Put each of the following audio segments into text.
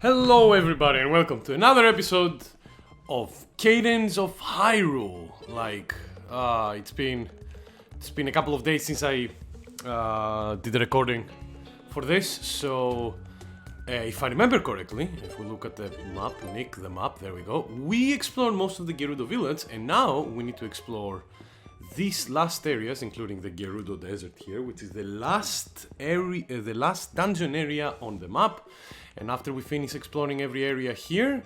Hello everybody and welcome to another episode of Cadence of Hyrule. It's been a couple of days since I did the recording for this, so if I remember correctly, if we look at the map, there we go, we explored most of the Gerudo village and now we need to explore these last areas, including the Gerudo Desert here, which is the last area, the last dungeon area on the map. And after we finish exploring every area here,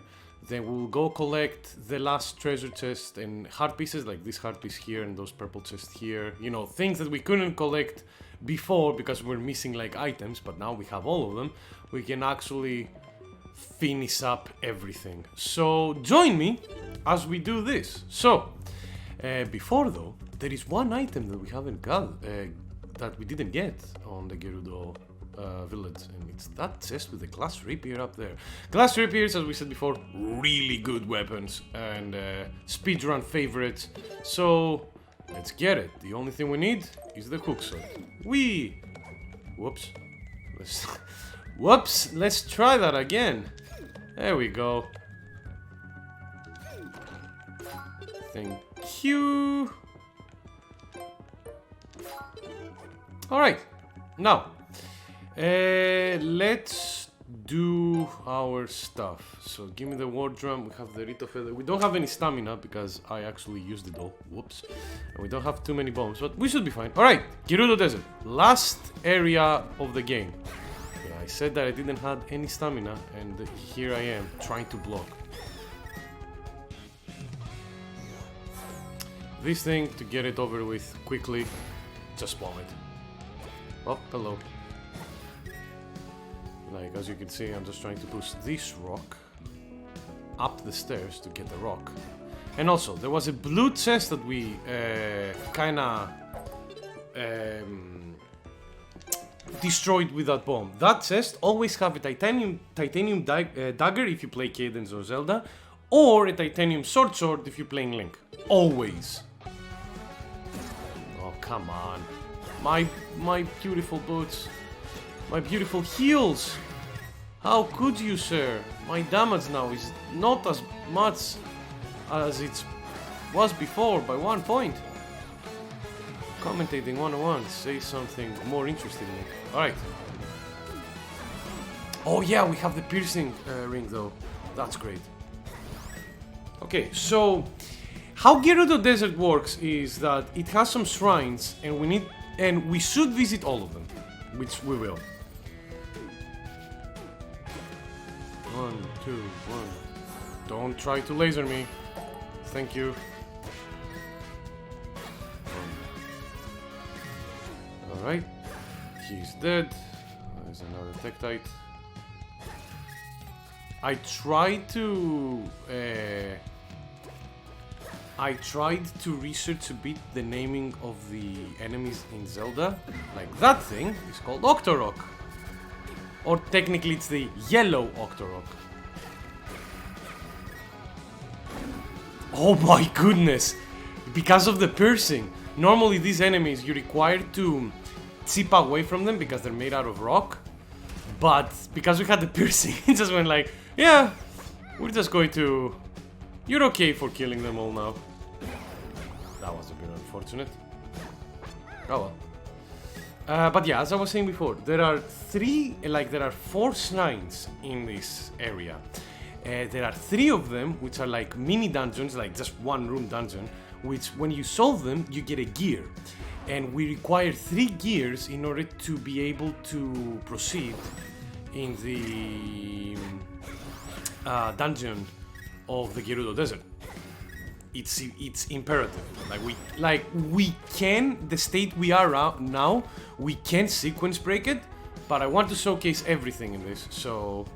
then we'll go collect the last treasure chest and heart pieces, like this heart piece here and those purple chests here. You know, things that we couldn't collect before because we're missing like items, but now we have all of them. We can actually finish up everything. So join me as we do this. So, before though, there is one item that we haven't got, that we didn't get on the Gerudo village, and it's that chest with the glass rapier up there. Glass rapiers, as we said before, really good weapons and speedrun favorites. So let's get it. The only thing we need is the hook sword. Whoops. Whoops. Let's try that again. There we go. Thank you. Alright, now let's do our stuff. So give me the war drum, we have the Rito feather. We don't have any stamina because I actually used it all. Whoops. And we don't have too many bombs, but we should be fine. Alright, Gerudo Desert, last area of the game. Yeah, I said that I didn't have any stamina and here I am trying to block. This thing, to get it over with quickly, just bomb it. Oh, hello. Like, as you can see, I'm just trying to push this rock up the stairs to get the rock. And also, there was a blue chest that we kinda destroyed with that bomb. That chest always have a titanium dagger if you play Cadance or Zelda, or a titanium sword if you're playing Link. Always. Oh, come on. My beautiful boots. My beautiful heels. How could you, sir? My damage now is not as much as it was before by 1 point. Commentating 101. Say something more interesting. Alright. Oh yeah, we have the piercing ring though. That's great. Okay, so how Gerudo Desert works is that it has some shrines and we should visit all of them, which we will. 1, 2, 1. Don't try to laser me. Thank you. Alright. He's dead. There's another Tektite. I tried to research a bit the naming of the enemies in Zelda. Like that thing is called Octorok. Or technically it's the yellow Octorok. Oh my goodness! Because of the piercing. Normally these enemies you're required to chip away from them because they're made out of rock. But because we had the piercing, it just went like, yeah, we're just going to... You're okay for killing them all now. That was a bit unfortunate. Oh well. But yeah, as I was saying before, there are 4 shrines in this area. There are 3 of them, which are like mini dungeons, like just one room dungeon, which when you solve them, you get a gear. And we require 3 gears in order to be able to proceed in the dungeon of the Gerudo Desert. It's imperative. We can, the state we are now, we can sequence break it, but I want to showcase everything in this. So,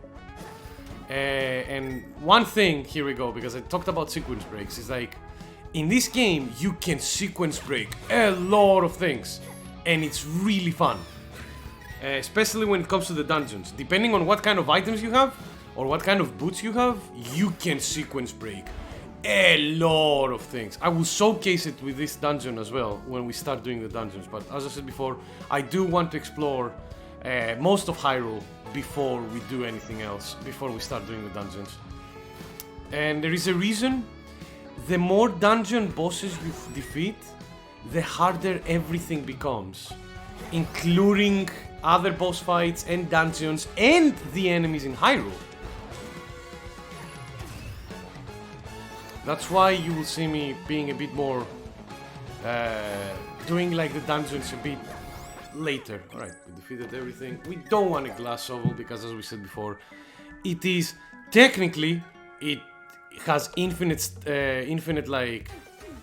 and one thing, here we go, because I talked about sequence breaks, is like, in this game you can sequence break a lot of things, and it's really fun. Especially when it comes to the dungeons. Depending on what kind of items you have, or what kind of boots you have, you can sequence break a lot of things. I will showcase it with this dungeon as well when we start doing the dungeons, but as I said before, I do want to explore most of Hyrule before we do anything else, before we start doing the dungeons. And there is a reason. The more dungeon bosses you defeat, the harder everything becomes, including other boss fights and dungeons and the enemies in Hyrule. That's why you will see me being a bit more, doing like the dungeons a bit later. Alright, we defeated everything. We don't want a glass shovel because, as we said before, it is technically, it has infinite like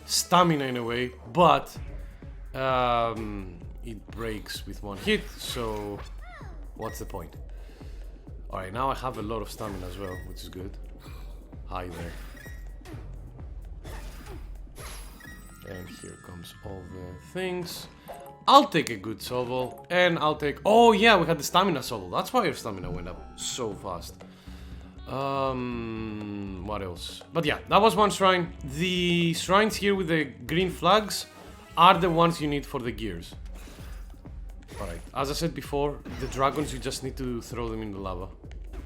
stamina in a way, but it breaks with one hit, so what's the point? Alright, now I have a lot of stamina as well, which is good. Hi there. And here comes all the things. I'll take a good shovel, and I'll take... Oh yeah, we had the stamina shovel. That's why your stamina went up so fast. What else? But yeah, that was one shrine. The shrines here with the green flags are the ones you need for the gears. Alright, as I said before, the dragons, you just need to throw them in the lava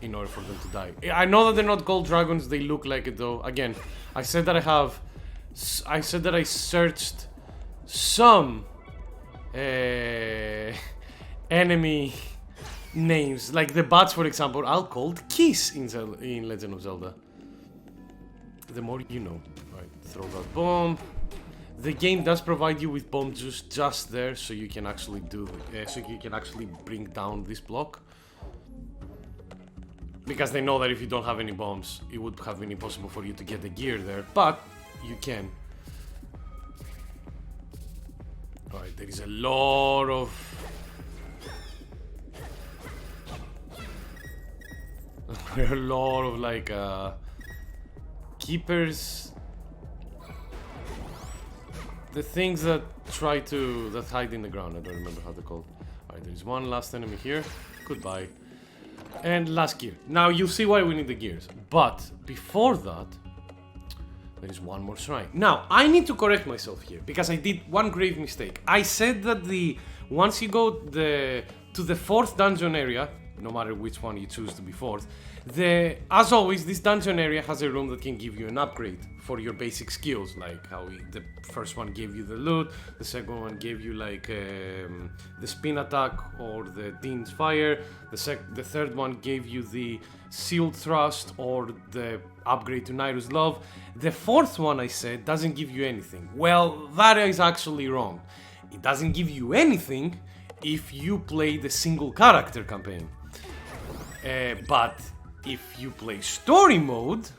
in order for them to die. I know that they're not gold dragons, they look like it though. Again, I said that I searched some enemy names, like the bats, for example, are called keys in Legend of Zelda. The more you know. Alright, throw that bomb. The game does provide you with bomb juice just there, so you can actually bring down this block. Because they know that if you don't have any bombs, it would have been impossible for you to get the gear there, but you can. Alright, there is a lot of... a lot of like keepers. The things that hide in the ground. I don't remember how they're called. Alright, there's one last enemy here. Goodbye. And last gear. Now you'll see why we need the gears. But before that, there is one more shrine. Now, I need to correct myself here because I did one grave mistake. I said that once you go to the 4th dungeon area, no matter which one you choose to be 4th, as always, this dungeon area has a room that can give you an upgrade for your basic skills, like how the first one gave you the loot, the second one gave you like the spin attack or the Dean's Fire, the third one gave you the Sealed Thrust or the upgrade to Nairu's Love. The 4th one, I said, doesn't give you anything. Well, that is actually wrong. It doesn't give you anything if you play the single character campaign. But if you play story mode,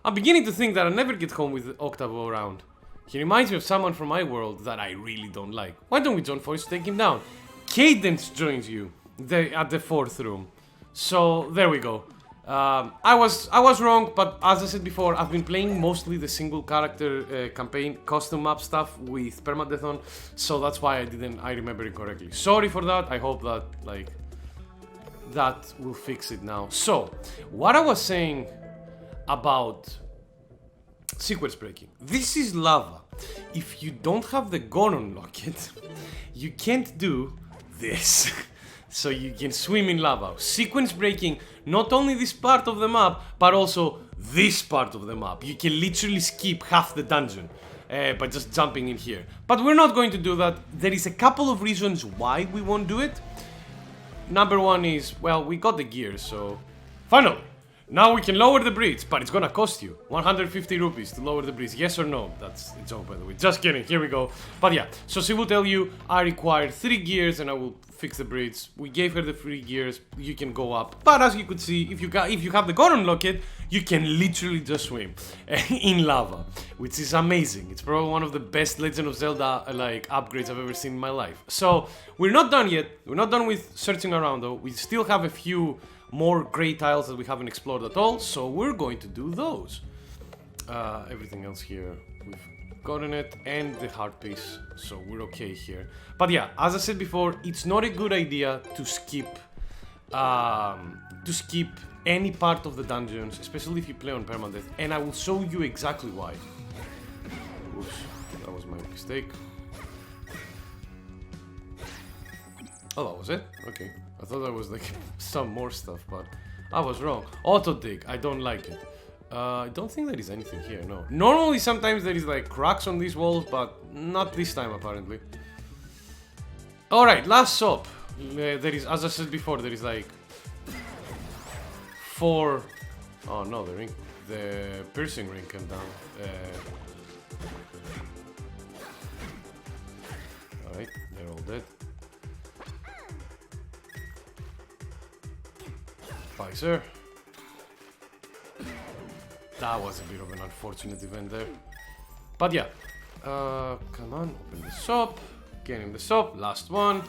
I'm beginning to think that I'll never get home with Octavo around. He reminds me of someone from my world that I really don't like. Why don't we join forces to take him down? Cadance joins you at the 4th room. So there we go. I was wrong, but as I said before, I've been playing mostly the single character campaign custom map stuff with permadeath on, so that's why I remember it correctly. Sorry for that. I hope that that will fix it now. So, what I was saying about sequence breaking. This is lava. If you don't have the Goron locket, you can't do this. So you can swim in lava. Sequence breaking not only this part of the map, but also this part of the map. You can literally skip half the dungeon by just jumping in here. But we're not going to do that. There is a couple of reasons why we won't do it. Number one is, well, we got the gear, so... Finally! Now we can lower the bridge, but it's gonna cost you 150 rupees to lower the bridge. Yes or no? That's a joke, by the way. Just kidding. Here we go. But yeah, so she will tell you, I require 3 gears and I will fix the bridge. We gave her the 3 gears. You can go up. But as you could see, if you have the Goron locket, you can literally just swim in lava, which is amazing. It's probably one of the best Legend of Zelda like upgrades I've ever seen in my life. So we're not done yet. We're not done with searching around though. We still have a few more grey tiles that we haven't explored at all, so we're going to do those. Everything else here, we've gotten it, and the heart piece, so we're okay here. But yeah, as I said before, it's not a good idea to skip any part of the dungeons, especially if you play on permadeath, and I will show you exactly why. Oops, that was my mistake. Oh, that was it? Okay. I thought there was like some more stuff, but I was wrong. Auto dig, I don't like it. I don't think there is anything here, no. Normally sometimes there is like cracks on these walls, but not this time apparently. Alright, last shop. There is, as I said before, there is like 4... Oh no, the piercing ring came down. Alright, they're all dead. Bye, sir. That was a bit of an unfortunate event there. But yeah. Come on, open the shop. Get in the shop. Last one.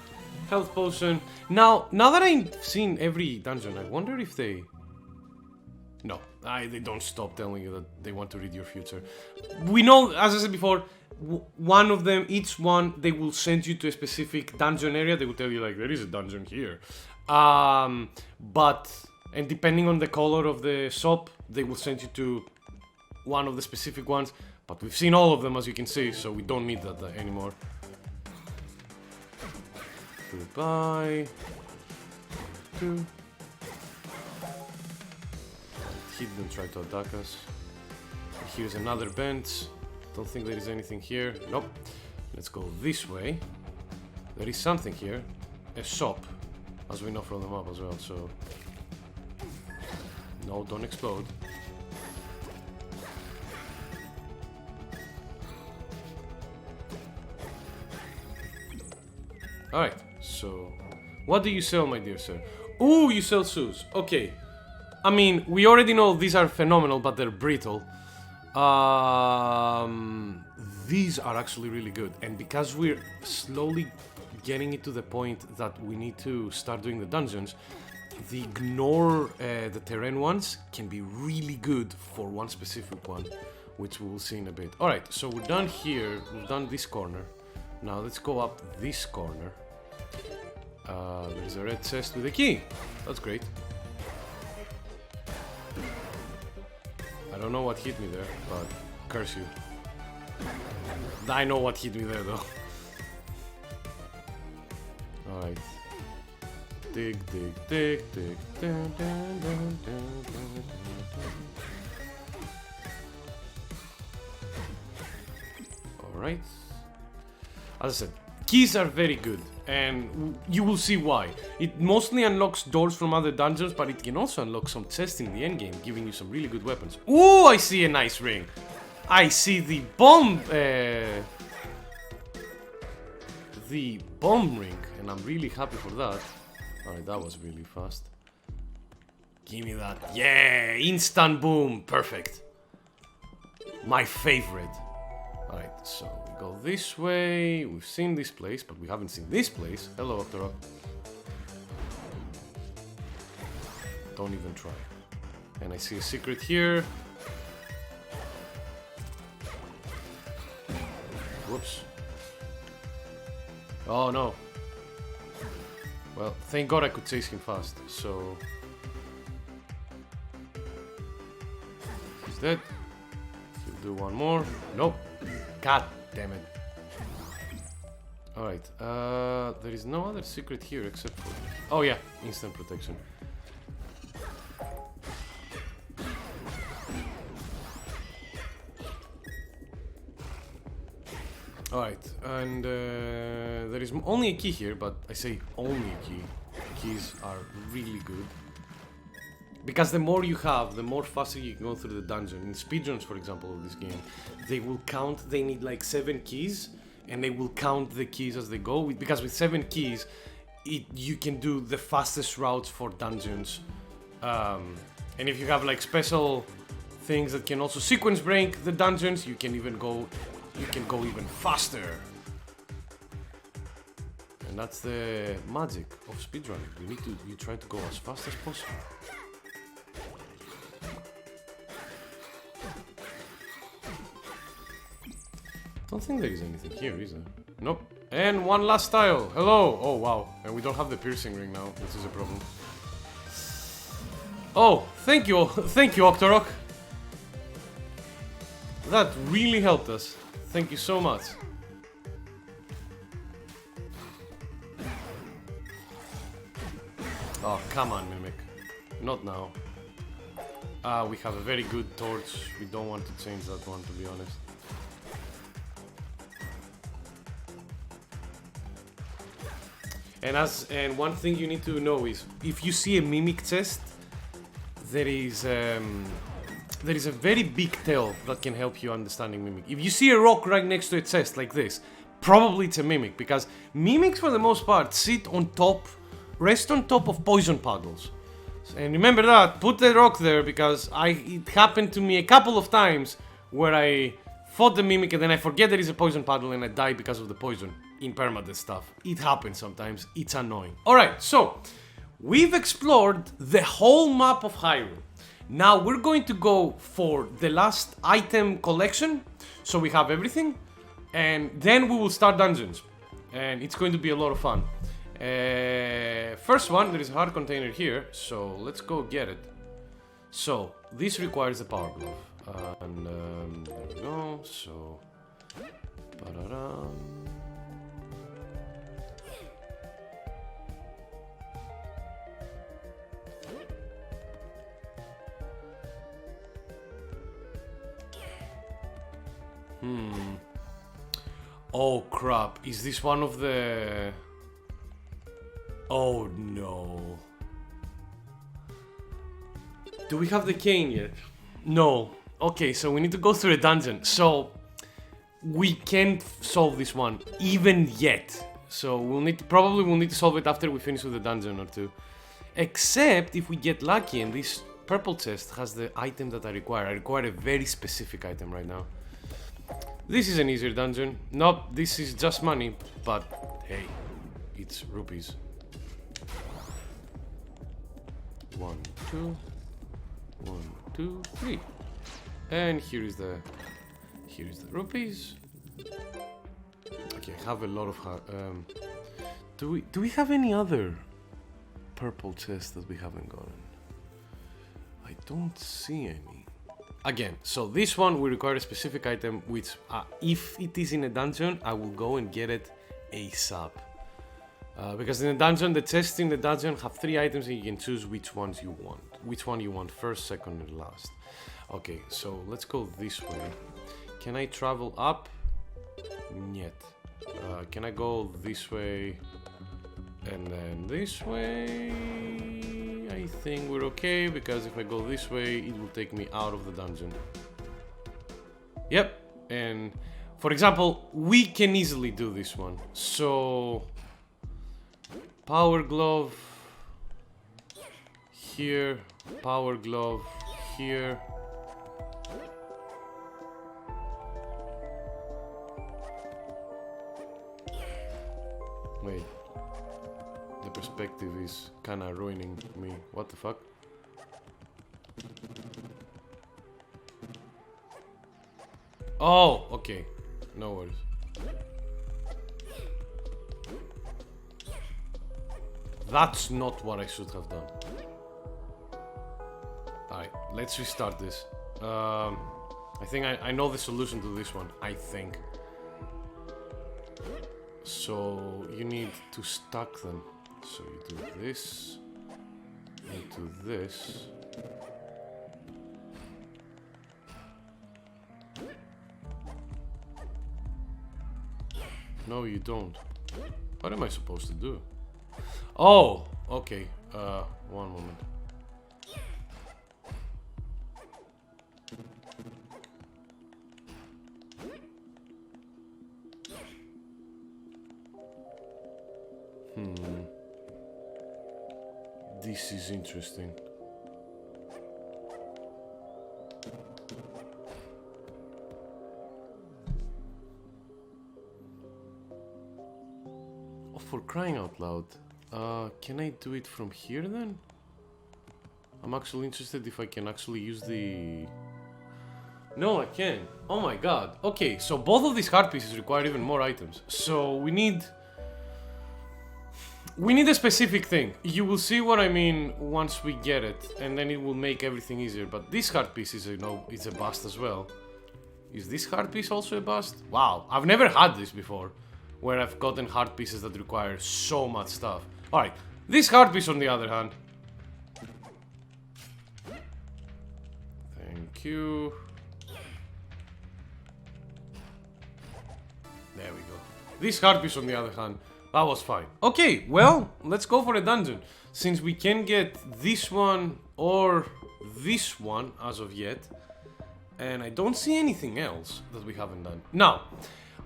Health potion. Now that I've seen every dungeon, I wonder if they... No, they don't stop telling you that they want to read your future. We know, as I said before, one of them, each one, they will send you to a specific dungeon area. They will tell you, like, there is a dungeon here. But, and depending on the color of the shop, they will send you to one of the specific ones. But we've seen all of them, as you can see, so we don't need that anymore. Goodbye. Two. He didn't try to attack us. Here's another bench. Don't think there is anything here. Nope. Let's go this way. There is something here. A shop, as we know from the map as well, so... No, don't explode. Alright, so... What do you sell, my dear sir? Ooh, you sell shoes. Okay. I mean, we already know these are phenomenal, but they're brittle. These are actually really good. And because we're slowly getting it to the point that we need to start doing the dungeons, the ignore the terrain ones can be really good for one specific one, which we will see in a bit. Alright, so we're done here. We've done this corner. Now let's go up this corner. There's a red chest with a key. That's great. I don't know what hit me there, but curse you. I know what hit me there though. Alright. Dig, dig, dig, dig. Dun, dun, dun, dun, dun, dun. Alright. As I said, keys are very good, and you will see why. It mostly unlocks doors from other dungeons, but it can also unlock some chests in the endgame, giving you some really good weapons. Ooh, I see a nice ring. I see the bomb ring, and I'm really happy for that. Alright, that was really fast. Give me that. Yeah, instant boom. Perfect. My favorite. Alright, so we go this way. We've seen this place, but we haven't seen this place. Hello, Octorok. Don't even try. And I see a secret here. Whoops. Oh no. Well, thank God I could chase him fast, so... He's dead. He'll do one more. Nope. God damn it. Alright, there is no other secret here except for... Oh yeah, instant protection. Alright, and there is only a key here, but I say only a key. Keys are really good. Because the more you have, the more faster you can go through the dungeon. In speedruns, for example, of this game, they will count, they need like 7 keys, and they will count the keys as they go. Because with 7 keys, you can do the fastest routes for dungeons. And if you have like special things that can also sequence break the dungeons, you can go even faster. And that's the magic of speedrunning. You try to go as fast as possible. Don't think there is anything here, is there? Nope. And one last tile. Hello. Oh wow. And we don't have the piercing ring now. This is a problem. Oh, thank you, Octorok. That really helped us. Thank you so much. Oh, come on, Mimic. Not now. We have a very good torch. We don't want to change that one, to be honest. And one thing you need to know is, if you see a Mimic chest, there is a very big tell that can help you understanding Mimic. If you see a rock right next to a chest like this, probably it's a Mimic, because Mimics for the most part rest on top of poison puddles. And remember that, put the rock there, because it happened to me a couple of times where I fought the Mimic and then I forget there is a poison puddle and I die because of the poison in permadeath stuff. It happens sometimes, it's annoying. Alright, so we've explored the whole map of Hyrule. Now we're going to go for the last item collection, so we have everything, and then we will start dungeons. And it's going to be a lot of fun. First one, there is a heart container here, so let's go get it. So, this requires a power glove. There we go, so... Oh crap, is this one of the... Oh no. Do we have the cane yet? No. Okay, so we need to go through a dungeon. So we can't solve this one even yet. So we'll need to solve it after we finish with the dungeon or two. Except if we get lucky and this purple chest has the item that I require. I require a very specific item right now. This is an easier dungeon. Nope, this is just money, but hey, it's rupees. 1, 2, 1, 2, 3. And here is the rupees. Okay, I have a lot of do we have any other purple chests that we haven't gotten? I don't see any. Again, so this one will require a specific item, which if it is in a dungeon, I will go and get it ASAP. Because in the dungeon, the chests in the dungeon have 3 items and you can choose which ones you want. Which one you want first, second, and last. Okay, so let's go this way. Can I travel up? Niet. Can I go this way and then this way? I think we're okay, because if I go this way, it will take me out of the dungeon. Yep, and for example, we can easily do this one. So, power glove here, power glove here. Wait. The perspective is kinda ruining me. What the fuck? Oh, okay. No worries. That's not what I should have done. Alright, let's restart this. I think I know the solution to this one. I think. So, you need to stack them. So you do this, and do this. No, you don't. What am I supposed to do? Oh, okay. One moment. This is interesting. Oh, for crying out loud. Can I do it from here then? I'm actually interested if I can actually use the... No, I can. Oh my god. Okay, so both of these heart pieces require even more items. So we need a specific thing. You will see what I mean once we get it, and then it will make everything easier. But this heart piece is, it's a bust as well. Is this heart piece also a bust? Wow, I've never had this before, where I've gotten heart pieces that require so much stuff. Alright, This heart piece, on the other hand. Thank you. There we go. This heart piece, on the other hand, that was fine. Okay, well, let's go for a dungeon. Since we can get this one or this one as of yet. And I don't see anything else that we haven't done. Now,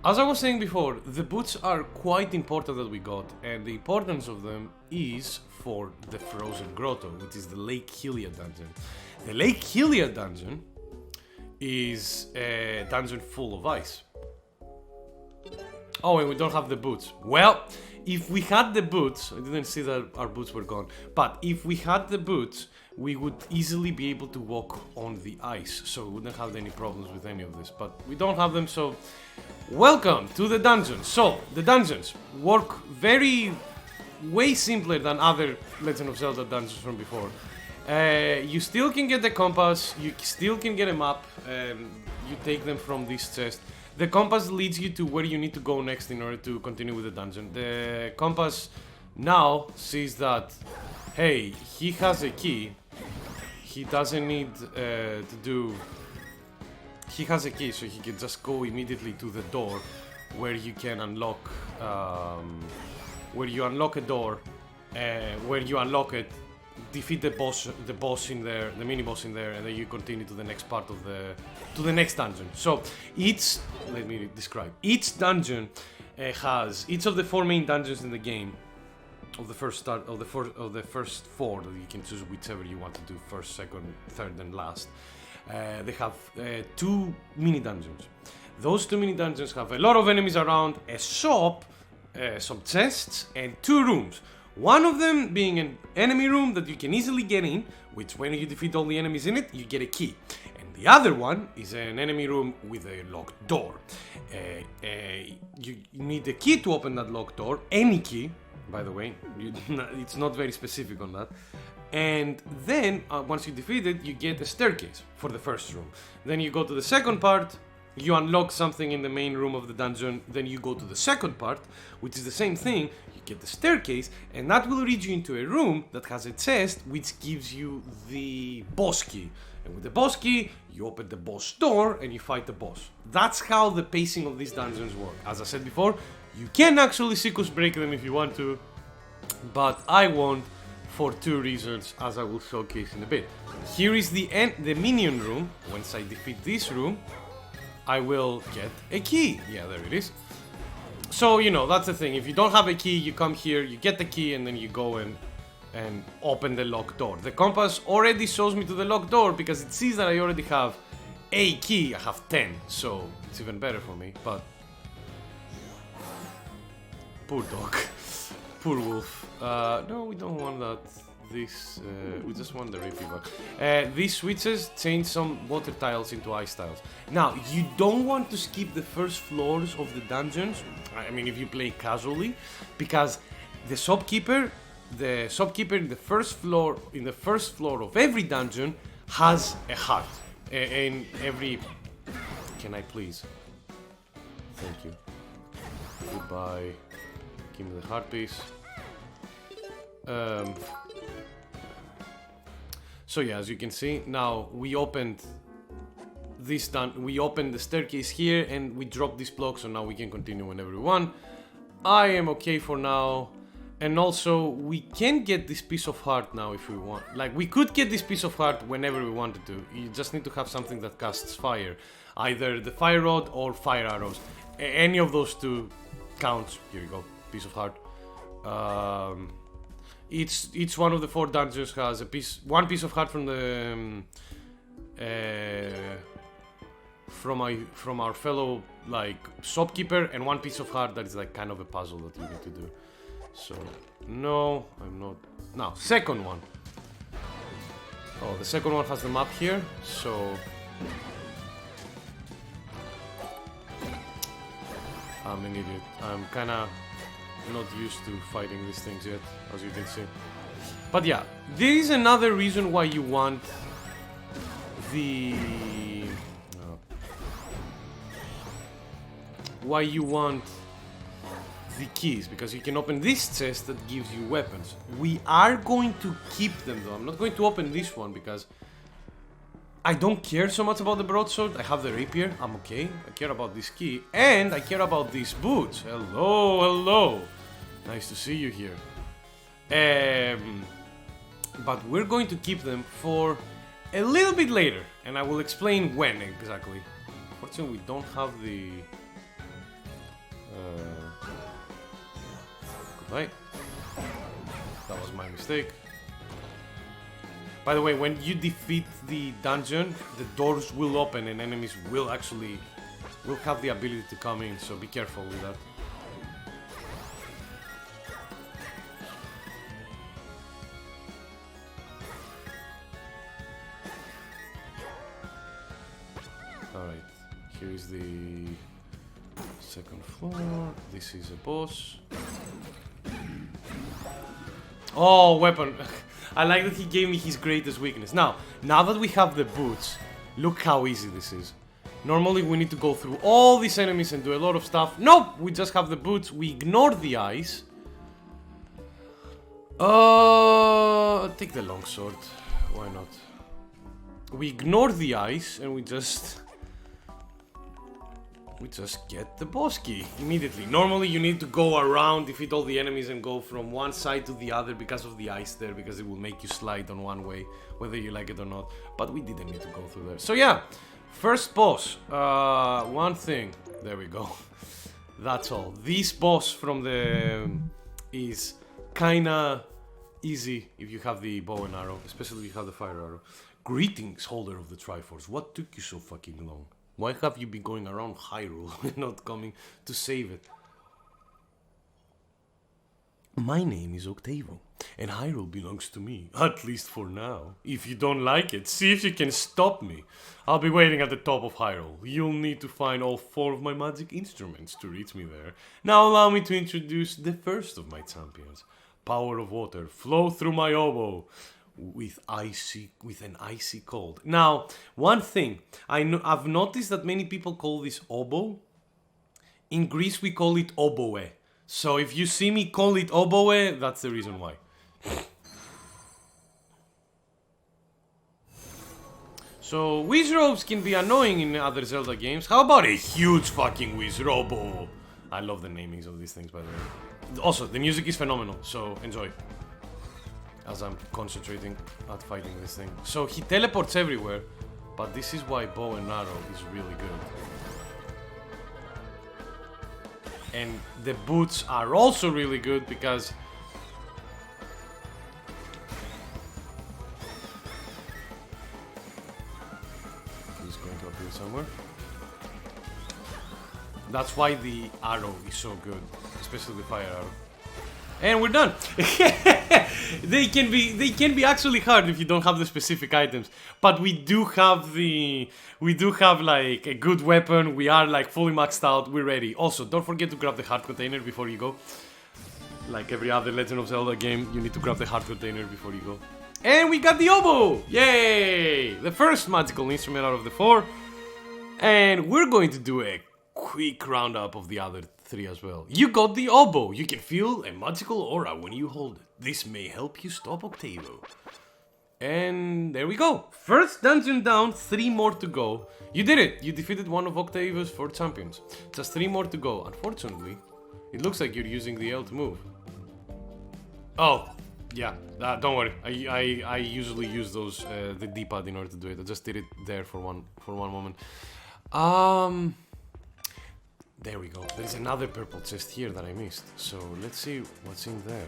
as I was saying before, the boots are quite important that we got. And the importance of them is for the Frozen Grotto, which is the Lake Hylia dungeon. The Lake Hylia dungeon is a dungeon full of ice. Oh, and we don't have the boots. Well, if we had the boots, I didn't see that our boots were gone, but if we had the boots, we would easily be able to walk on the ice, so we wouldn't have any problems with any of this, but we don't have them, so welcome to the dungeons. So, the dungeons work way simpler than other Legend of Zelda dungeons from before. You still can get the compass, you still can get a map, you take them from this chest. The compass leads you to where you need to go next in order to continue with the dungeon. The compass now sees that, hey, he has a key. He doesn't need to do... He has a key, so he can just go immediately to the door where you can unlock... where you unlock a door, where you unlock it, defeat the boss in there, the mini boss in there, and then you continue to the next part of the next dungeon. So let me describe. Each dungeon has each of the 4 main dungeons in the game. Of the first four that you can choose whichever you want to do, first, second, third, and last. They have 2 mini dungeons. Those 2 mini dungeons have a lot of enemies around, a shop, some chests, and 2 rooms. One of them being an enemy room that you can easily get in, which when you defeat all the enemies in it, you get a key. And the other one is an enemy room with a locked door. You need a key to open that locked door, any key, by the way, it's not very specific on that. And then, once you defeat it, you get a staircase for the first room. Then you go to the second part, you unlock something in the main room of the dungeon, then you go to the second part, which is the same thing, you get the staircase, and that will lead you into a room that has a chest, which gives you the boss key. And with the boss key, you open the boss door, and you fight the boss. That's how the pacing of these dungeons work. As I said before, you can actually sequence break them if you want to, but I won't for 2 reasons, as I will showcase in a bit. Here is the minion room. Once I defeat this room, I will get a key. Yeah, there it is. So, you know, that's the thing. If you don't have a key, you come here, you get the key, and then you go and open the locked door. The compass already shows me to the locked door because it sees that I already have a key. I have 10, so it's even better for me, but... Poor dog. Poor wolf. No, we don't want that. We just want the repeat back. These switches change some water tiles into ice tiles. Now, you don't want to skip the first floors of the dungeons. I mean, if you play casually, because the shopkeeper in the first floor of every dungeon has a heart. In every... Can I please? Thank you. Goodbye. Give me the heart piece. So yeah, as you can see, now we opened we opened the staircase here and we dropped this block, so now we can continue whenever we want. I am okay for now. And also, we can get this piece of heart now if we want. Like, we could get this piece of heart whenever we wanted to. You just need to have something that casts fire. Either the fire rod or fire arrows. Any of those 2 counts. Here you go, piece of heart. Each one of the 4 dungeons has one piece of heart from the from our fellow like shopkeeper, and 1 piece of heart that is like kind of a puzzle that you need to do. So no, I'm not. Now, second one. Oh, the second one has the map here, so I'm an idiot. I'm kinda not used to fighting these things yet, as you can see. But yeah, there is another reason why you want the... the keys, because you can open this chest that gives you weapons. We are going to keep them though. I'm not going to open this one because I don't care so much about the broadsword. I have the rapier, I'm okay. I care about this key, and I care about these boots. Hello, hello. Nice to see you here. But we're going to keep them for a little bit later, and I will explain when exactly. Fortunately, we don't have the... Goodbye. That was my mistake. By the way, when you defeat the dungeon, the doors will open and enemies will have the ability to come in, so be careful with that. Alright, here is the second floor. This is a boss. Oh, weapon. I like that he gave me his greatest weakness. Now that we have the boots, look how easy this is. Normally we need to go through all these enemies and do a lot of stuff. Nope, we just have the boots. We ignore the ice. Take the longsword. Why not? We ignore the ice and we just get the boss key immediately. Normally you need to go around, defeat all the enemies and go from one side to the other because of the ice there, because it will make you slide on one way, whether you like it or not. But we didn't need to go through there. So yeah, first boss. One thing. There we go. That's all. This boss from the... is kinda easy if you have the bow and arrow, especially if you have the fire arrow. Greetings, holder of the Triforce. What took you so fucking long? Why have you been going around Hyrule and not coming to save it? My name is Octavo, and Hyrule belongs to me, at least for now. If you don't like it, see if you can stop me. I'll be waiting at the top of Hyrule. You'll need to find all 4 of my magic instruments to reach me there. Now allow me to introduce the first of my champions. Power of water, flow through my oboe. With an icy cold. Now, one thing, I've noticed that many people call this oboe. In Greece we call it oboe. So if you see me call it oboe, that's the reason why. So whiz robes can be annoying in other Zelda games. How about a huge fucking whiz robe? I love the namings of these things, by the way. Also, the music is phenomenal, so enjoy. As I'm concentrating at fighting this thing. So he teleports everywhere, but this is why bow and arrow is really good. And the boots are also really good because he's going to appear somewhere. That's why the arrow is so good, especially the fire arrow. And we're done. They can be actually hard if you don't have the specific items, but we do have like a good weapon. We are like fully maxed out. We're ready. Also, don't forget to grab the heart container before you go. Like every other Legend of Zelda game, you need to grab the heart container before you go. And we got the oboe! Yay! The first magical instrument out of the 4. And we're going to do a quick roundup of the other 3 as well. You got the oboe. You can feel a magical aura when you hold it. This may help you stop Octavo. And there we go. First dungeon down, 3 more to go. You did it. You defeated one of Octavo's 4 champions. Just 3 more to go. Unfortunately, it looks like you're using the L to move. Oh, yeah. Don't worry. I usually use those the D-pad in order to do it. I just did it there for one moment. There we go. There's another purple chest here that I missed. So let's see what's in there.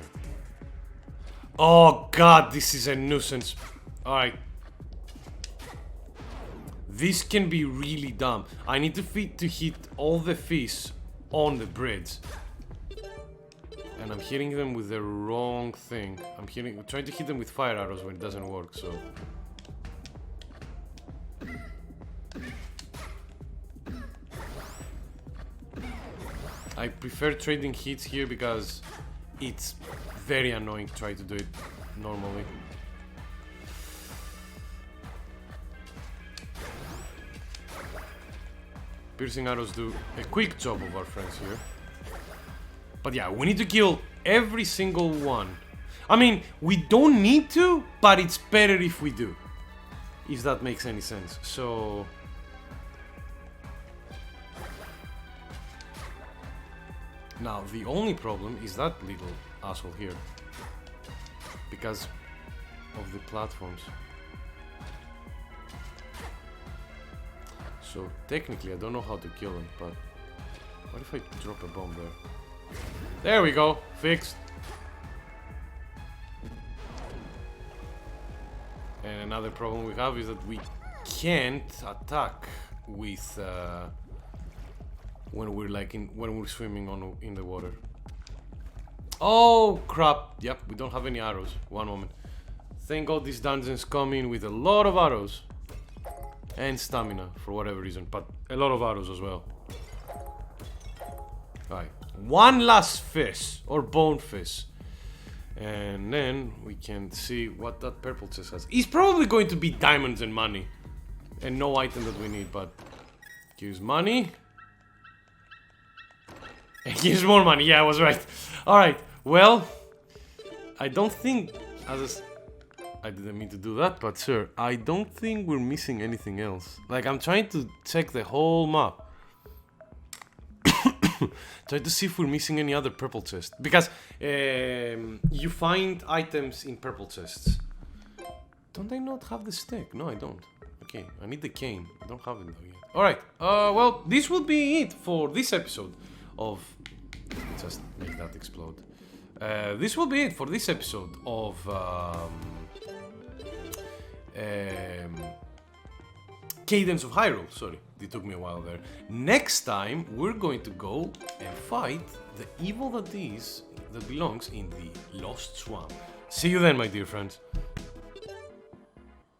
Oh god, this is a nuisance. Alright. This can be really dumb. I need to hit all the fish on the bridge. And I'm hitting them with the wrong thing. I'm trying to hit them with fire arrows when it doesn't work, so... I prefer trading hits here because it's very annoying to try to do it normally. Piercing arrows do a quick job of our friends here. But yeah, we need to kill every single one. I mean, we don't need to, but it's better if we do. If that makes any sense. So... now, the only problem is that little asshole here. Because of the platforms. So, technically, I don't know how to kill him, but... what if I drop a bomb there? There we go! Fixed! And another problem we have is that we can't attack with when we're like when we're swimming in the water. Oh crap! Yep, we don't have any arrows. One moment. Thank God this dungeon's coming with a lot of arrows and stamina for whatever reason, but a lot of arrows as well. Alright, one last fish or bone fish. And then we can see what that purple chest has. It's probably going to be diamonds and money. And no item that we need, but... here's money. And here's more money, yeah, I was right. Alright, well... I don't think... I didn't mean to do that, but sure. I don't think we're missing anything else. Like, I'm trying to check the whole map. Try to see if we're missing any other purple chest. Because you find items in purple chests. Don't I not have the stick? No, I don't. Okay, I need the cane. I don't have it though yet. Alright, well, this will be it for this episode of... just make that explode. This will be it for this episode of... Cadence of Hyrule, sorry. It took me a while there. Next time, we're going to go and fight the evil that belongs in the Lost Swamp. See you then, my dear friends.